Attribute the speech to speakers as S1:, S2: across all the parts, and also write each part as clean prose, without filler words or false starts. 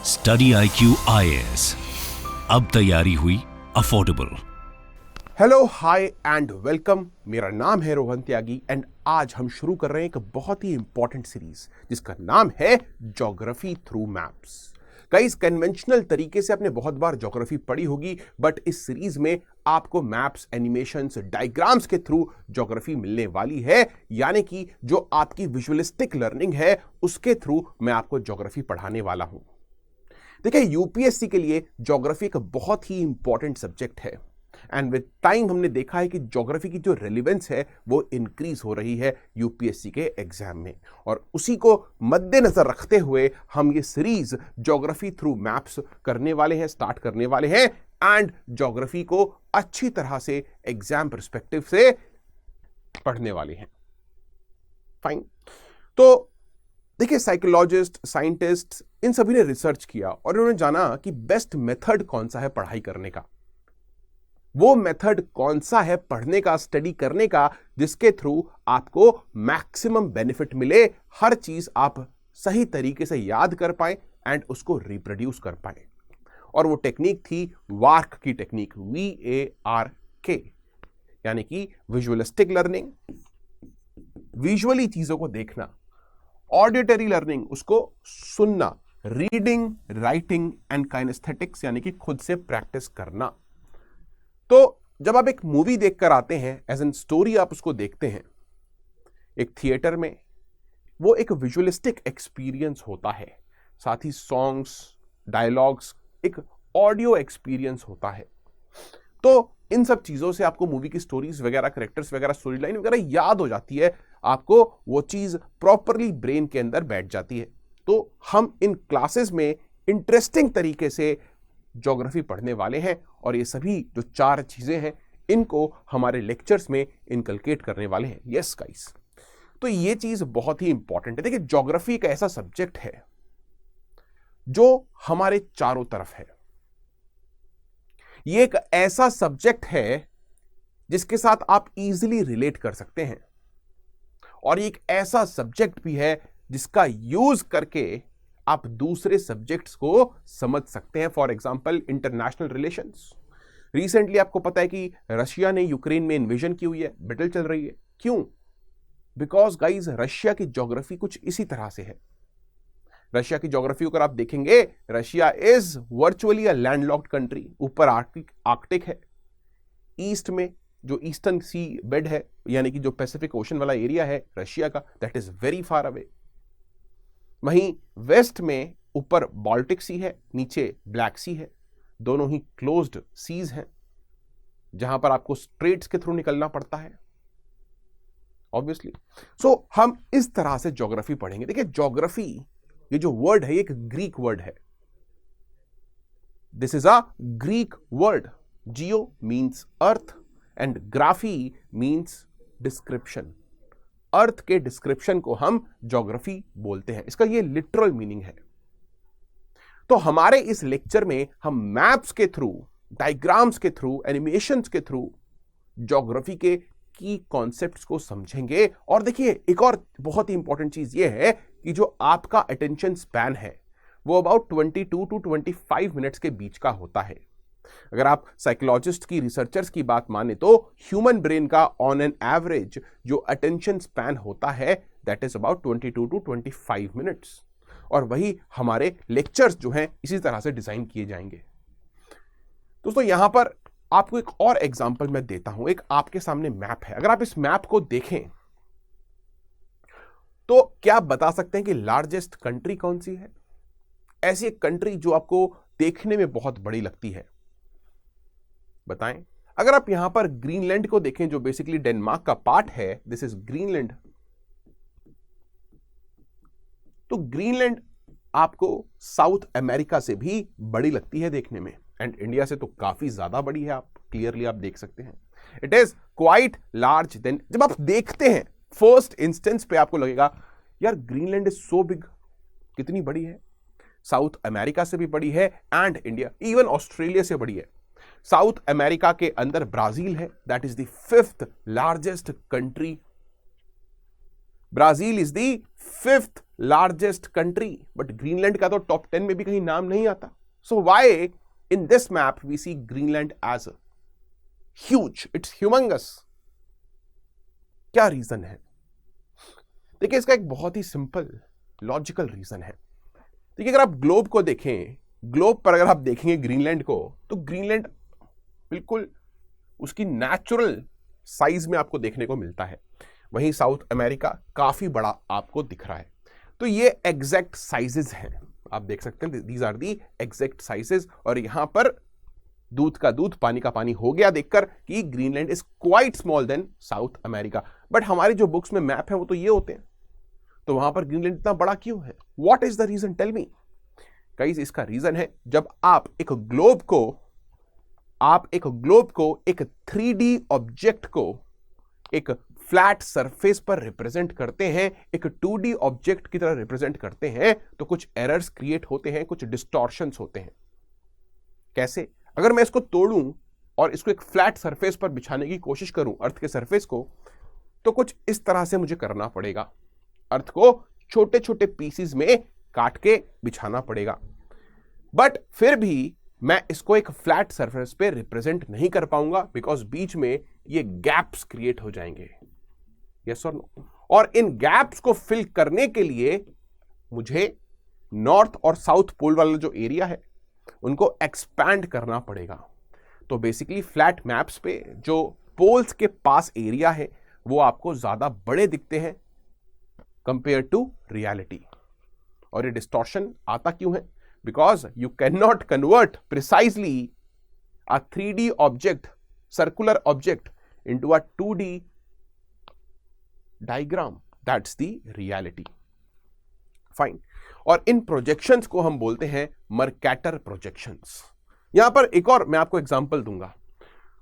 S1: Study IQ IAS, अब तैयारी हुई affordable.
S2: Hello, hi and welcome. मेरा नाम है रोहन त्यागी एंड आज हम शुरू कर रहे हैं एक बहुत ही इंपॉर्टेंट सीरीज जिसका नाम है geography through maps. Guys, conventional तरीके से आपने बहुत बार ज्योग्राफी पढ़ी होगी, बट इस सीरीज में आपको मैप्स, एनिमेशंस, डायग्राम्स के थ्रू ज्योग्राफी मिलने वाली है। यानी कि जो आपकी विजुअलिस्टिक लर्निंग है उसके थ्रू मैं आपको ज्योग्राफी पढ़ाने वाला हूं। देखिए, यूपीएससी के लिए ज्योग्राफी एक बहुत ही इंपॉर्टेंट सब्जेक्ट है एंड विद टाइम हमने देखा है कि ज्योग्राफी की जो रेलेवेंस है वो इंक्रीज हो रही है यूपीएससी के एग्जाम में, और उसी को मद्देनजर रखते हुए हम ये series geography through maps start करने वाले हैं एंड ज्योग्राफी को अच्छी तरह से एग्जाम पर्सपेक्टिव से पढ़ने वाले हैं। फाइन। तो देखिए, साइकोलॉजिस्ट, साइंटिस्ट, इन सभी ने रिसर्च किया और उन्होंने जाना कि बेस्ट मेथड कौन सा है पढ़ाई करने का, वो मेथड कौन सा है पढ़ने का, स्टडी करने का, जिसके थ्रू आपको मैक्सिमम बेनिफिट मिले, हर चीज आप सही तरीके से याद कर पाए एंड उसको रिप्रोड्यूस कर पाए। और वो टेक्निक थी वार्क की टेक्निक, VARK, यानी कि विजुअलिस्टिक लर्निंग, विजुअली चीजों को देखना; ऑडिटरी लर्निंग, उसको सुनना; रीडिंग, राइटिंग एंड काइनेस्थेटिक्स, यानी कि खुद से प्रैक्टिस करना। तो जब आप एक मूवी देखकर आते हैं, एज एन स्टोरी आप उसको देखते हैं एक थिएटर में, वो एक विजुअलिस्टिक एक्सपीरियंस होता है। साथ ही सॉन्ग्स, डायलॉग्स, एक ऑडियो एक्सपीरियंस होता है। तो इन सब चीजों से आपको मूवी की स्टोरीज वगैरह, कैरेक्टर्स वगैरह, स्टोरी लाइन वगैरह याद हो जाती है, आपको वो चीज प्रॉपरली ब्रेन के अंदर बैठ जाती है। तो हम इन क्लासेस में इंटरेस्टिंग तरीके से ज्योग्राफी पढ़ने वाले हैं और ये सभी जो 4 चीजें हैं इनको हमारे लेक्चर्स में इनकलकेट करने वाले हैं। यस गाइस, तो ये चीज बहुत ही इंपॉर्टेंट है। देखिए, ज्योग्राफी एक ऐसा सब्जेक्ट है जो हमारे चारों तरफ है। ये एक ऐसा सब्जेक्ट है जिसके साथ आप इजीली रिलेट कर सकते हैं, और ये एक ऐसा सब्जेक्ट भी है जिसका यूज करके आप दूसरे सब्जेक्ट्स को समझ सकते हैं। For example, international relations. Recently आपको पता है कि रशिया ने यूक्रेन में इन्वेजन की हुई है, बैटल चल रही है। क्यों? बिकॉज गाइज, रशिया की ज्योग्राफी कुछ इसी तरह से है। रशिया की ज्योग्राफी अगर आप देखेंगे, Russia is virtually a landlocked country. ऊपर आर्कटिक है, ईस्ट में जो ईस्टर्न सी बेड है, यानी कि जो पैसिफिक ओशन वाला एरिया है रशिया का, that is very far away. वहीं वेस्ट में ऊपर बाल्टिक सी है, नीचे ब्लैक सी है, दोनों ही क्लोज्ड सीज हैं जहां पर आपको स्ट्रेट्स के थ्रू निकलना पड़ता है ऑब्वियसली। सो हम इस तरह से ज्योग्राफी पढ़ेंगे। देखिए, ज्योग्राफी ये जो वर्ड है, ये एक ग्रीक वर्ड है। This is a Greek word. Geo means earth and graphy means description. Earth के डिस्क्रिप्शन को हम ज्योग्राफी बोलते हैं, इसका ये लिटरल मीनिंग है। तो हमारे इस लेक्चर में हम मैप्स के थ्रू, डायग्राम्स के थ्रू, एनिमेशंस के थ्रू ज्योग्राफी के की कॉन्सेप्ट्स को समझेंगे। और देखिए, एक और बहुत ही इंपॉर्टेंट चीज ये है कि जो आपका अटेंशन स्पैन है वो अबाउट 22 टू 25 मिनट्स के बीच का होता है। अगर आप साइकोलॉजिस्ट की, रिसर्चर्स की बात माने तो ह्यूमन ब्रेन का ऑन एन एवरेज जो अटेंशन स्पैन होता है that is about 22 to 25 minutes, और वही हमारे लेक्चर्स जो हैं इसी तरह से डिजाइन किए जाएंगे। दोस्तों, यहां पर आपको एक और एग्जांपल मैं देता हूं। एक आपके सामने मैप है, अगर आप इस मैप को देखें तो क्या आप बता सकते हैं कि लार्जेस्ट कंट्री कौन सी है? ऐसी एक कंट्री जो आपको देखने में बहुत बड़ी लगती है, बताएं। अगर आप यहां पर ग्रीनलैंड को देखें, जो बेसिकली डेनमार्क का पार्ट है, दिस इज ग्रीनलैंड। तो ग्रीनलैंड आपको साउथ अमेरिका से भी बड़ी लगती है देखने में, एंड इंडिया से तो काफी ज्यादा बड़ी है, आप क्लियरली आप देख सकते हैं। It is quite large. Then जब आप देखते हैं फर्स्ट इंस्टेंस पे आपको लगेगा यार ग्रीनलैंड इज सो बिग, कितनी बड़ी है, साउथ अमेरिका से भी बड़ी है एंड इंडिया, इवन ऑस्ट्रेलिया से बड़ी है। साउथ अमेरिका के अंदर ब्राजील है, that is the 5th largest country. Brazil is the 5th largest country, but Greenland का तो टॉप 10 में भी कहीं नाम नहीं आता. So why in this map we see Greenland as huge, it's humongous. क्या रीजन है? देखिए, इसका एक बहुत ही सिंपल लॉजिकल रीजन है. देखिए, अगर आप ग्लोब को देखें, ग्लोब पर अगर आप देखेंगे ग्रीनलैंड को, तो ग्रीनलैंड बिल्कुल उसकी नेचुरल साइज में आपको देखने को मिलता है. वहीं साउथ अमेरिका काफी बड़ा आपको दिख रहा है. तो ये एग्जैक्ट साइजेस हैं, आप देख सकते हैं, these are the exact sizes. और यहां पर दूध का दूध पानी का पानी हो गया देखकर कि Greenland is quite small than South America. But हमारी जो बुक्स में मैप है वो तो ये होते हैं, तो वहां पर ग्रीनलैंड इतना बड़ा क्यों है? What is the reason? Tell me. Guys, इसका रीजन है, जब आप एक ग्लोब को एक 3D ऑब्जेक्ट को एक फ्लैट सरफेस पर रिप्रेजेंट करते हैं, एक 2D ऑब्जेक्ट की तरह रिप्रेजेंट करते हैं, तो कुछ एरर्स क्रिएट होते हैं, कुछ डिस्टॉर्शंस होते हैं. कैसे? अगर मैं इसको तोड़ूं और इसको एक फ्लैट सरफेस पर बिछाने की कोशिश करूं, अर्थ के सरफेस को, तो कुछ इस तरह से मुझे करना पड़ेगा. अर्थ को छोटे छोटे पीसीज में काट के बिछाना पड़ेगा. बट फिर भी मैं इसको एक फ्लैट सरफेस पे रिप्रेजेंट नहीं कर पाऊंगा, बिकॉज बीच में ये गैप्स क्रिएट हो जाएंगे. यस और नो? और इन गैप्स को फिल करने के लिए मुझे नॉर्थ और साउथ पोल वाला जो एरिया है उनको एक्सपैंड करना पड़ेगा. तो बेसिकली फ्लैट मैप्स पे जो पोल्स के पास एरिया है वो आपको ज्यादा बड़े दिखते हैं कंपेयर टू रियलिटी. और ये डिस्टॉर्शन आता क्यों है? Because you can not convert precisely a 3D object, circular object, into a 2D diagram. That's the reality. Fine. और इन प्रोजेक्शंस को हम बोलते हैं मर्कैटर प्रोजेक्शंस. यहां पर एक और मैं आपको एग्जांपल दूंगा.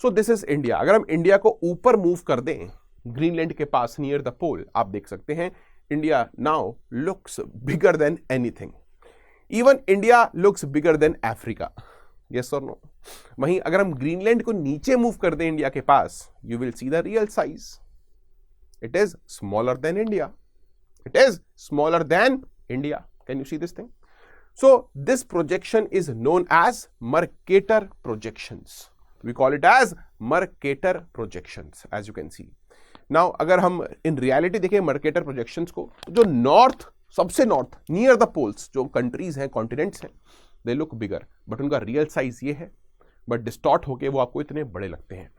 S2: So this is India. अगर हम इंडिया को ऊपर मूव कर दें ग्रीनलैंड के पास नियर द पोल, आप देख सकते हैं India now looks bigger than anything. Even India looks bigger than Africa. Yes और नो? वहीं अगर हम ग्रीनलैंड को नीचे मूव कर दें इंडिया के पास, you will see the real size. It is smaller than India. It is smaller than India. Can you see this thing? So this projection is known as Mercator projections. We call it as Mercator projections, as you can see. Now अगर हम in reality देखें Mercator projections को, जो north, सबसे north near the poles जो countries हैं, continents हैं, they look bigger, but उनका रियल साइज ये है, बट डिस्टॉर्ट होके वो आपको इतने बड़े लगते हैं.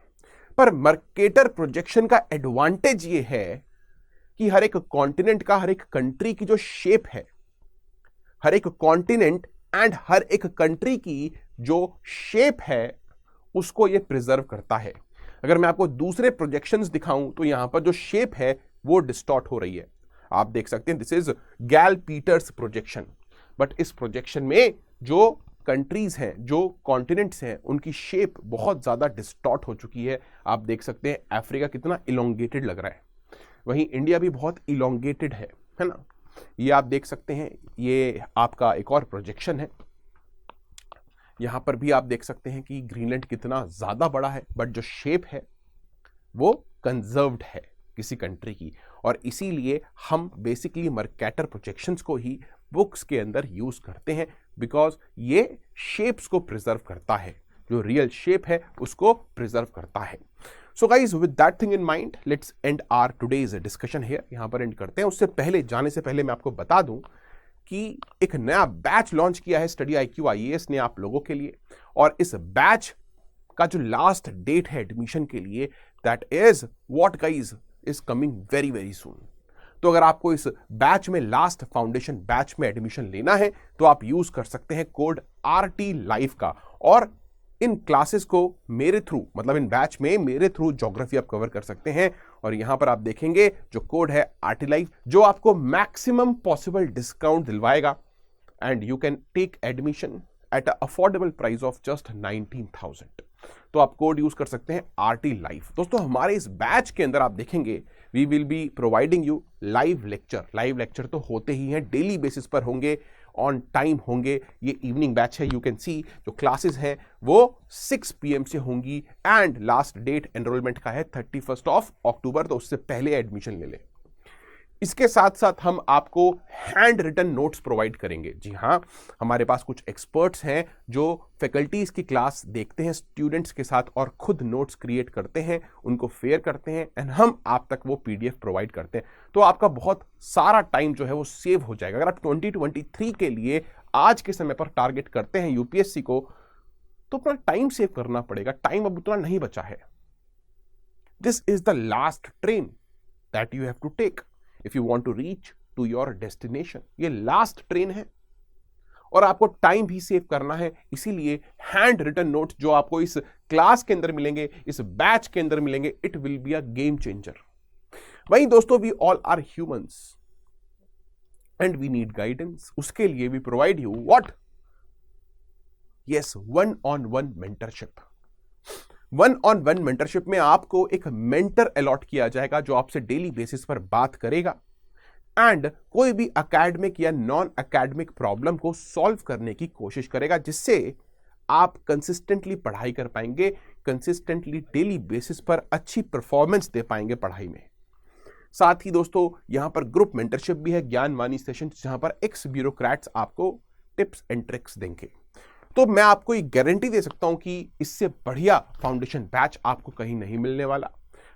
S2: पर Mercator projection का एडवांटेज ये है कि हर एक कॉन्टिनेंट का, हर एक कंट्री की जो शेप है, हर एक कॉन्टिनेंट एंड हर एक कंट्री की जो शेप है उसको ये प्रिजर्व करता है. अगर मैं आपको दूसरे प्रोजेक्शंस दिखाऊं तो यहां पर जो शेप है वो डिस्टॉर्ट हो रही है. आप देख सकते हैं दिस इज गैल पीटर्स प्रोजेक्शन. बट इस प्रोजेक्शन में जो कंट्रीज हैं, जो कॉन्टिनेंट्स हैं, उनकी शेप बहुत ज्यादा डिस्टॉर्ट हो चुकी है. आप देख सकते हैं अफ्रीका कितना इलोंगेटेड लग रहा है, वहीं इंडिया भी बहुत इलोंगेटेड है ना? ये आप देख सकते हैं. ये आपका एक और प्रोजेक्शन है. यहां पर भी आप देख सकते हैं कि ग्रीनलैंड कितना ज्यादा बड़ा है, बट जो शेप है वो कंजर्व्ड है किसी कंट्री की. और इसीलिए हम बेसिकली मर्कैटर प्रोजेक्शंस को ही बुक्स के अंदर यूज करते हैं, बिकॉज ये शेप्स को प्रिजर्व करता है, जो रियल शेप है उसको प्रिजर्व करता है. So guys, with that thing in mind, let's end our today's discussion here. यहां पर एंड करते हैं. उससे पहले, जाने से पहले मैं आपको बता दूं कि एक नया बैच लॉन्च किया है स्टडी IQ IAS ने आप लोगों के लिए. और इस बैच का जो लास्ट डेट है एडमिशन के लिए, that is what guys is coming very very soon. तो अगर आपको इस बैच में, लास्ट फाउंडेशन बैच में एडमिशन लेना है, तो आप यूज कर सकते हैं कोड RT Live का. और इन क्लासेस को मेरे थ्रू, मतलब इन बैच में मेरे थ्रू ज्योग्राफी आप कवर कर सकते हैं. और यहां पर आप देखेंगे जो कोड है RT Live, जो आपको मैक्सिमम पॉसिबल डिस्काउंट दिलवाएगा. And you can take admission at a affordable price of just 19,000. तो आप कोड यूज कर सकते हैं RT Live. दोस्तों, हमारे इस बैच के अंदर आप देखेंगे we will be providing you live lecture. Live lecture तो होते ही हैं, डेली बेसिस पर होंगे, ऑन टाइम होंगे. ये इवनिंग बैच है. यू कैन सी जो क्लासेस हैं वो 6 PM से होंगी. एंड लास्ट डेट एनरोलमेंट का है 31 October, तो उससे पहले एडमिशन ले ले. इसके साथ साथ हम आपको हैंड रिटन नोट्स प्रोवाइड करेंगे। जी हाँ, हमारे पास कुछ एक्सपर्ट्स हैं जो फैकल्टीज की क्लास देखते हैं स्टूडेंट्स के साथ और खुद नोट्स क्रिएट करते हैं, उनको फेयर करते हैं एंड हम आप तक वो पीडीएफ प्रोवाइड करते हैं। तो आपका बहुत सारा टाइम जो है वो सेव हो जाएगा। अगर आप 2023 के लिए आज के समय पर टारगेट करते हैं यूपीएससी को, तो अपना टाइम सेव करना पड़ेगा। टाइम अब उतना नहीं बचा है। This is the last train that you have to take if you want to reach to your destination. ये लास्ट ट्रेन है और आपको टाइम भी सेव करना है। इसीलिए हैंड रिटन नोट्स जो आपको इस क्लास के अंदर मिलेंगे, इस बैच के अंदर मिलेंगे, it will be a game changer. वहीं दोस्तों, we all are humans and we need guidance. उसके लिए we provide you what? Yes, one on one mentorship. One on one mentorship में आपको एक मेंटर अलॉट किया जाएगा जो आपसे डेली बेसिस पर बात करेगा एंड कोई भी एकेडमिक या नॉन एकेडमिक प्रॉब्लम को सॉल्व करने की कोशिश करेगा, जिससे आप कंसिस्टेंटली पढ़ाई कर पाएंगे, कंसिस्टेंटली डेली बेसिस पर अच्छी परफॉर्मेंस दे पाएंगे पढ़ाई में। साथ ही दोस्तों, यहां पर ग्रुप मेंटरशिप भी है, ज्ञानवाणी सेशन, जहां पर एक्स ब्यूरोक्रेट्स आपको टिप्स एंड ट्रिक्स देंगे। तो मैं आपको एक गारंटी दे सकता हूं कि इससे बढ़िया फाउंडेशन बैच आपको कहीं नहीं मिलने वाला।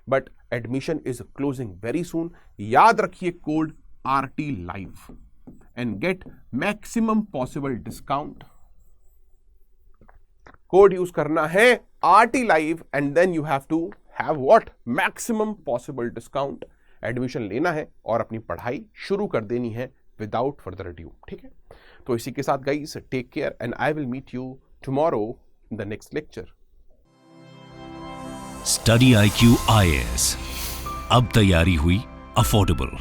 S2: But admission is closing very soon. याद रखिए code RT Live and get maximum possible discount. Code use करना है RT Live and then you have to have what? Maximum possible discount. Admission लेना है और अपनी पढ़ाई शुरू कर देनी है विदाउट फर्दर अड्यू। ठीक है, तो इसी के साथ guys, take care and I will meet you tomorrow in the next lecture.
S1: Study IQ IAS, अब तैयारी हुई अफोर्डेबल।